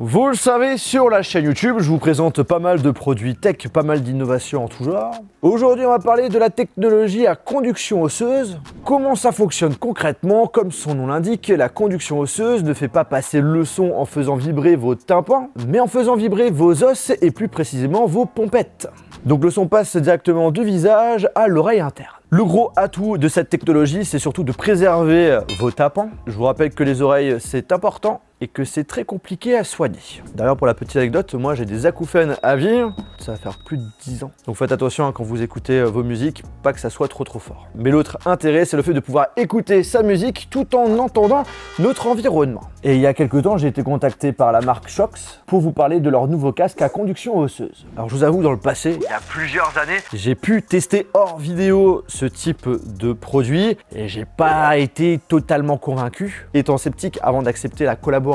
Vous le savez, sur la chaîne YouTube, je vous présente pas mal de produits tech, pas mal d'innovations en tout genre. Aujourd'hui, on va parler de la technologie à conduction osseuse. Comment ça fonctionne concrètement? Comme son nom l'indique, la conduction osseuse ne fait pas passer le son en faisant vibrer vos tympans, mais en faisant vibrer vos os et plus précisément vos pompettes. Donc le son passe directement du visage à l'oreille interne. Le gros atout de cette technologie, c'est surtout de préserver vos tympans. Je vous rappelle que les oreilles, c'est important et que c'est très compliqué à soigner. D'ailleurs, pour la petite anecdote, moi j'ai des acouphènes à vie, ça va faire plus de 10 ans. Donc faites attention quand vous écoutez vos musiques, pas que ça soit trop fort. Mais l'autre intérêt, c'est le fait de pouvoir écouter sa musique tout en entendant notre environnement. Et il y a quelques temps, j'ai été contacté par la marque Shox pour vous parler de leur nouveau casque à conduction osseuse. Alors je vous avoue, dans le passé, il y a plusieurs années, j'ai pu tester hors vidéo ce type de produit et j'ai pas été totalement convaincu. Étant sceptique avant d'accepter la collaboration,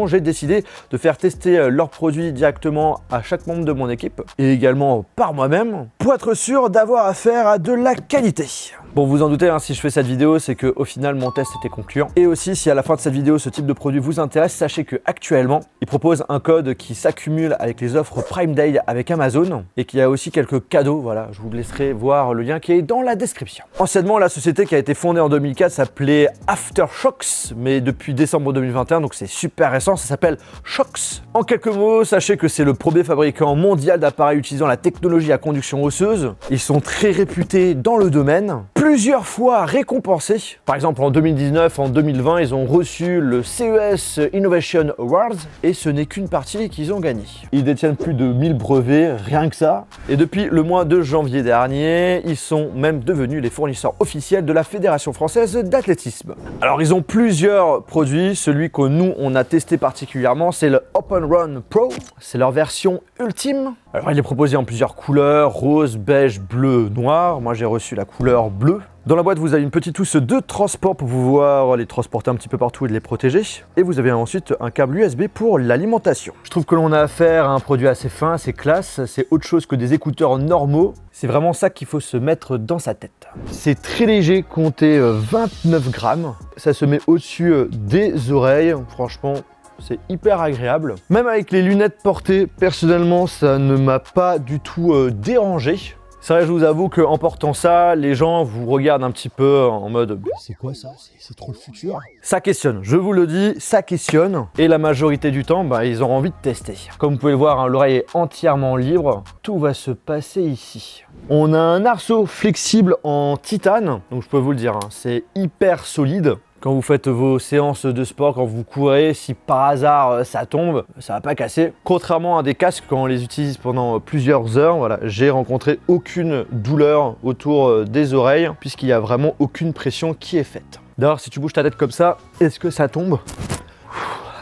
j'ai décidé de faire tester leurs produits directement à chaque membre de mon équipe et également par moi-même pour être sûr d'avoir affaire à de la qualité. Bon, vous en doutez, si je fais cette vidéo, c'est qu'au final, mon test était concluant. Et aussi, si à la fin de cette vidéo, ce type de produit vous intéresse, sachez qu'actuellement, ils proposent un code qui s'accumule avec les offres Prime Day avec Amazon et qu'il y a aussi quelques cadeaux. Voilà, je vous laisserai voir le lien qui est dans la description. Anciennement, la société qui a été fondée en 2004 s'appelait Aftershokz, mais depuis décembre 2021, donc c'est super récent, ça s'appelle Shox. En quelques mots, sachez que c'est le premier fabricant mondial d'appareils utilisant la technologie à conduction osseuse. Ils sont très réputés dans le domaine, plusieurs fois récompensés. Par exemple, en 2019, en 2020, ils ont reçu le CES Innovation Awards et ce n'est qu'une partie qu'ils ont gagnée. Ils détiennent plus de 1000 brevets, rien que ça. Et depuis le mois de janvier dernier, ils sont même devenus les fournisseurs officiels de la Fédération française d'athlétisme. Alors, ils ont plusieurs produits. Celui que nous, on a testé particulièrement, c'est le Open Run Pro. C'est leur version ultime. Alors, il est proposé en plusieurs couleurs, rose, beige, bleu, noir. Moi, j'ai reçu la couleur bleue. Dans la boîte, vous avez une petite housse de transport pour pouvoir les transporter un petit peu partout et de les protéger. Et vous avez ensuite un câble USB pour l'alimentation. Je trouve que l'on a affaire à un produit assez fin, assez classe. C'est autre chose que des écouteurs normaux. C'est vraiment ça qu'il faut se mettre dans sa tête. C'est très léger, comptez 29 grammes. Ça se met au-dessus des oreilles. Franchement, c'est hyper agréable. Même avec les lunettes portées, personnellement, ça ne m'a pas du tout dérangé. C'est vrai, je vous avoue qu'en portant ça, les gens vous regardent un petit peu en mode « c'est quoi ça? C'est trop le futur ?» Ça questionne, je vous le dis, ça questionne. Et la majorité du temps, ils ont envie de tester. Comme vous pouvez le voir, l'oreille est entièrement libre. Tout va se passer ici. On a un arceau flexible en titane. Donc je peux vous le dire, c'est hyper solide. Quand vous faites vos séances de sport, quand vous courez, si par hasard ça tombe, ça va pas casser. Contrairement à des casques, quand on les utilise pendant plusieurs heures, voilà, j'ai rencontré aucune douleur autour des oreilles, puisqu'il n'y a vraiment aucune pression qui est faite. D'ailleurs, si tu bouges ta tête comme ça, est-ce que ça tombe?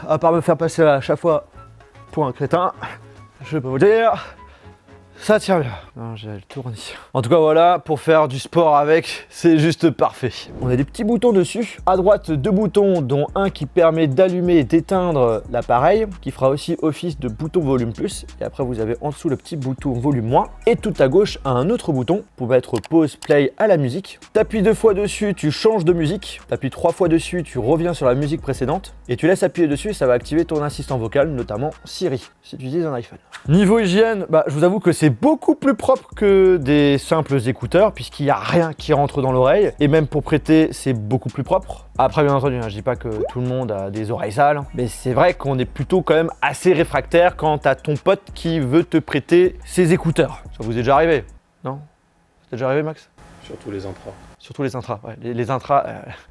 À part me faire passer à chaque fois pour un crétin, je peux vous dire, ça tient bien. Non, j'ai le tournis. En tout cas, voilà, pour faire du sport avec, c'est juste parfait. On a des petits boutons dessus. À droite, deux boutons, dont un qui permet d'allumer et d'éteindre l'appareil, qui fera aussi office de bouton volume plus. Et après, vous avez en dessous le petit bouton volume moins. Et tout à gauche, un autre bouton pour mettre pause, play à la musique. T'appuies 2 fois dessus, tu changes de musique. T'appuies 3 fois dessus, tu reviens sur la musique précédente. Et tu laisses appuyer dessus et ça va activer ton assistant vocal, notamment Siri, si tu utilises un iPhone. Niveau hygiène, je vous avoue que c'est beaucoup plus propre que des simples écouteurs puisqu'il n'y a rien qui rentre dans l'oreille et même pour prêter c'est beaucoup plus propre. Après bien entendu, je dis pas que tout le monde a des oreilles sales, mais c'est vrai qu'on est plutôt quand même assez réfractaire quand t'as ton pote qui veut te prêter ses écouteurs. Ça vous est déjà arrivé? Non? C'est déjà arrivé, Max? Surtout les intras. Surtout les intras, ouais. Les intras,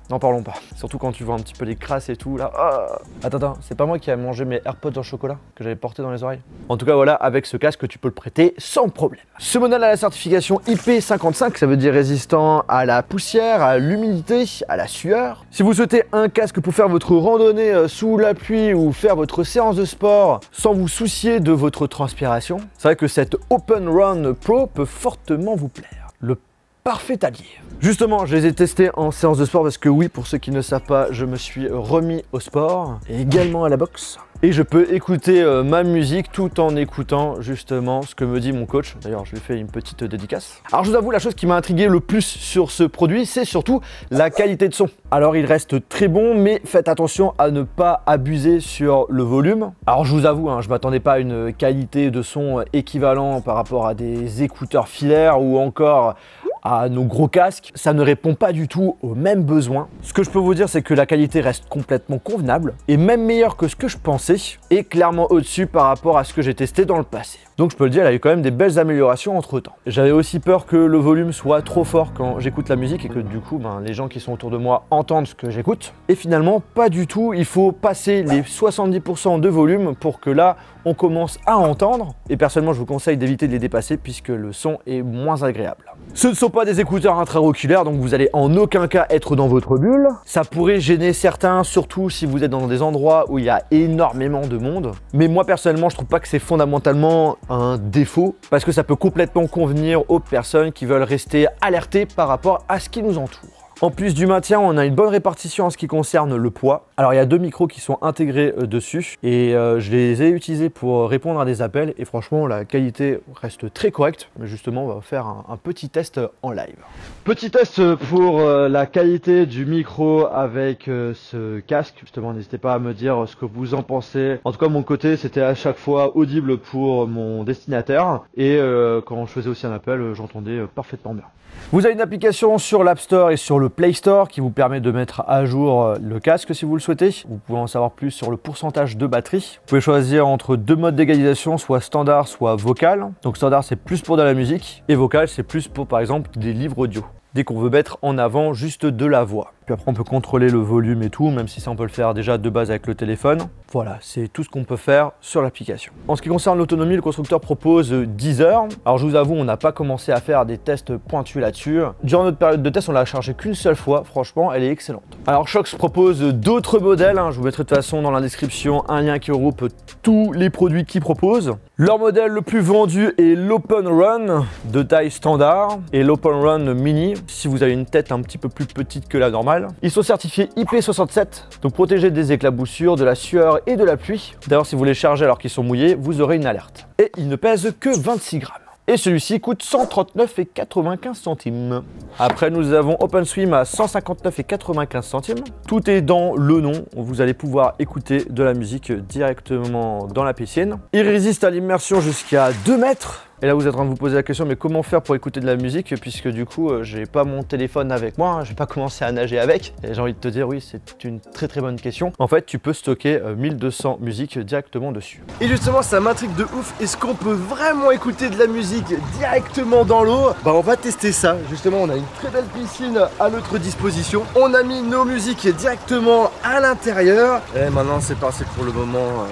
n'en parlons pas. Surtout quand tu vois un petit peu les crasses et tout, là. Oh. Attends, c'est pas moi qui ai mangé mes AirPods en chocolat que j'avais porté dans les oreilles. En tout cas, voilà, avec ce casque, tu peux le prêter sans problème. Ce modèle a la certification IP55, ça veut dire résistant à la poussière, à l'humidité, à la sueur. Si vous souhaitez un casque pour faire votre randonnée sous la pluie ou faire votre séance de sport sans vous soucier de votre transpiration, c'est vrai que cette Open Run Pro peut fortement vous plaire. Le parfait allié. Justement, je les ai testés en séance de sport parce que oui, pour ceux qui ne savent pas, je me suis remis au sport et également à la boxe. et je peux écouter ma musique tout en écoutant justement ce que me dit mon coach. D'ailleurs, je lui fais une petite dédicace. Alors, je vous avoue, la chose qui m'a intrigué le plus sur ce produit, c'est surtout la qualité de son. Alors, il reste très bon, mais faites attention à ne pas abuser sur le volume. Alors, je vous avoue, je ne m'attendais pas à une qualité de son équivalent par rapport à des écouteurs filaires ou encore à nos gros casques. Ça ne répond pas du tout aux mêmes besoins. Ce que je peux vous dire, c'est que la qualité reste complètement convenable et même meilleure que ce que je pensais et clairement au-dessus par rapport à ce que j'ai testé dans le passé. Donc je peux le dire, il y a eu quand même des belles améliorations entre temps. J'avais aussi peur que le volume soit trop fort quand j'écoute la musique et que du coup les gens qui sont autour de moi entendent ce que j'écoute. Et finalement pas du tout, il faut passer les 70% de volume pour que là on commence à entendre. Et personnellement je vous conseille d'éviter de les dépasser puisque le son est moins agréable. Ce ne sont pas des écouteurs intra-auriculaires, donc vous allez en aucun cas être dans votre bulle. Ça pourrait gêner certains, surtout si vous êtes dans des endroits où il y a énormément de monde. Mais moi personnellement je trouve pas que c'est fondamentalement un défaut parce que ça peut complètement convenir aux personnes qui veulent rester alertées par rapport à ce qui nous entoure. En plus du maintien, on a une bonne répartition en ce qui concerne le poids. Alors il y a deux micros qui sont intégrés dessus et je les ai utilisés pour répondre à des appels et franchement la qualité reste très correcte. Mais justement on va faire un petit test en live. Petit test pour la qualité du micro avec ce casque. Justement n'hésitez pas à me dire ce que vous en pensez. En tout cas mon côté c'était à chaque fois audible pour mon destinataire et quand je faisais aussi un appel j'entendais parfaitement bien. Vous avez une application sur l'App Store et sur le Play Store qui vous permet de mettre à jour le casque si vous le souhaitez. Vous pouvez en savoir plus sur le pourcentage de batterie. Vous pouvez choisir entre deux modes d'égalisation, soit standard, soit vocal. Donc standard c'est plus pour de la musique et vocal c'est plus pour par exemple des livres audio. Dès qu'on veut mettre en avant juste de la voix. Puis après on peut contrôler le volume et tout, même si ça on peut le faire déjà de base avec le téléphone. Voilà, c'est tout ce qu'on peut faire sur l'application. En ce qui concerne l'autonomie, le constructeur propose 10 heures. Alors je vous avoue, on n'a pas commencé à faire des tests pointus là-dessus. Durant notre période de test, on l'a chargé qu'une seule fois. Franchement, elle est excellente. Alors Shokz propose d'autres modèles. Je vous mettrai de toute façon dans la description un lien qui regroupe tous les produits qu'ils proposent. Leur modèle le plus vendu est l'Open Run de taille standard et l'Open Run Mini si vous avez une tête un petit peu plus petite que la normale. Ils sont certifiés IP67, donc protégés des éclaboussures, de la sueur et de la pluie. D'ailleurs, si vous les chargez alors qu'ils sont mouillés, vous aurez une alerte. Et ils ne pèsent que 26 grammes. Et celui-ci coûte 139,95 centimes. Après, nous avons OpenSwim à 159,95 centimes. Tout est dans le nom. Vous allez pouvoir écouter de la musique directement dans la piscine. Il résiste à l'immersion jusqu'à 2 mètres. Et là, vous êtes en train de vous poser la question, mais comment faire pour écouter de la musique puisque du coup, j'ai pas mon téléphone avec moi, je vais pas commencer à nager avec. Et j'ai envie de te dire, oui, c'est une très bonne question. En fait, tu peux stocker 1200 musiques directement dessus. Et justement, ça m'intrigue de ouf. Est-ce qu'on peut vraiment écouter de la musique directement dans l'eau? Bah, on va tester ça. Justement, on a une très belle piscine à notre disposition. On a mis nos musiques directement à l'intérieur. Et maintenant, c'est parti pour le moment.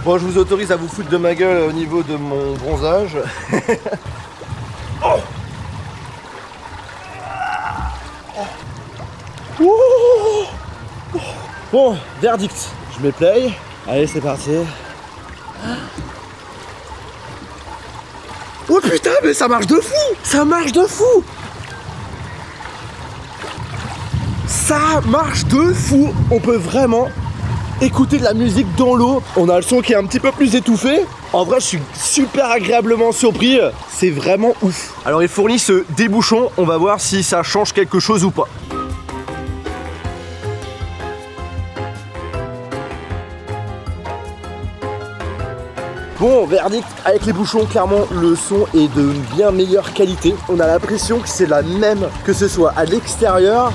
Bon, je vous autorise à vous foutre de ma gueule au niveau de mon bronzage. Oh. Oh. Bon, verdict. Je mets play. Allez, c'est parti. Oh putain, mais ça marche de fou! Ça marche de fou! Ça marche de fou! On peut vraiment écouter de la musique dans l'eau. On a le son qui est un petit peu plus étouffé. En vrai, je suis super agréablement surpris. C'est vraiment ouf. Alors, ils fournissent des bouchons. On va voir si ça change quelque chose ou pas. Bon, verdict, avec les bouchons, clairement, le son est de bien meilleure qualité. On a l'impression que c'est la même, que ce soit à l'extérieur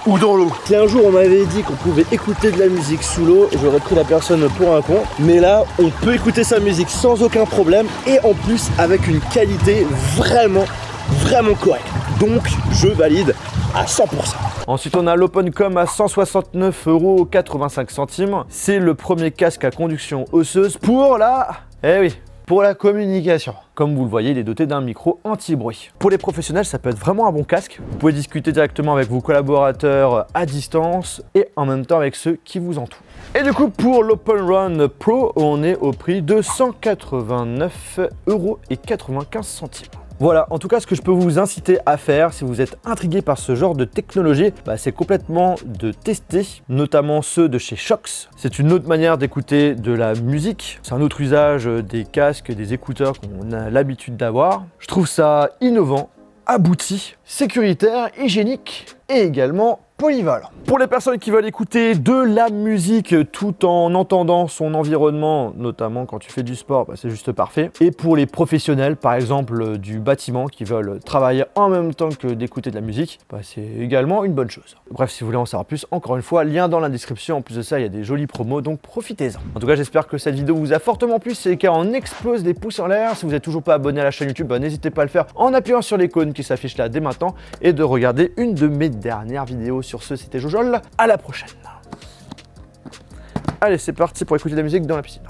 ou dans l'eau. Si un jour on m'avait dit qu'on pouvait écouter de la musique sous l'eau, j'aurais pris la personne pour un con. Mais là, on peut écouter sa musique sans aucun problème et en plus avec une qualité vraiment correcte. Donc, je valide à 100%. Ensuite, on a l'OpenCom à 169,85 €. C'est le premier casque à conduction osseuse pour la... Eh oui, pour la communication. Comme vous le voyez, il est doté d'un micro anti-bruit. Pour les professionnels, ça peut être vraiment un bon casque. Vous pouvez discuter directement avec vos collaborateurs à distance et en même temps avec ceux qui vous entourent. Et du coup, pour l'Open Run Pro, on est au prix de 189,95 €. Voilà, en tout cas, ce que je peux vous inciter à faire, si vous êtes intrigué par ce genre de technologie, c'est complètement de tester, notamment ceux de chez Shox. C'est une autre manière d'écouter de la musique. C'est un autre usage des casques, des écouteurs qu'on a l'habitude d'avoir. Je trouve ça innovant, abouti, sécuritaire, hygiénique et également polyvalent. Pour les personnes qui veulent écouter de la musique tout en entendant son environnement, notamment quand tu fais du sport, c'est juste parfait. Et pour les professionnels, par exemple du bâtiment, qui veulent travailler en même temps que d'écouter de la musique, c'est également une bonne chose. Bref, si vous voulez en savoir plus, encore une fois, lien dans la description. En plus de ça, il y a des jolis promos, donc profitez-en. En tout cas, j'espère que cette vidéo vous a fortement plu. Si c'est le cas, on explose les pouces en l'air. Si vous n'êtes toujours pas abonné à la chaîne YouTube, n'hésitez pas à le faire en appuyant sur l'icône qui s'affiche là dès maintenant et de regarder une de mes dernières vidéos. Sur ce, c'était Jojol, à la prochaine. Allez, c'est parti pour écouter de la musique dans la piscine.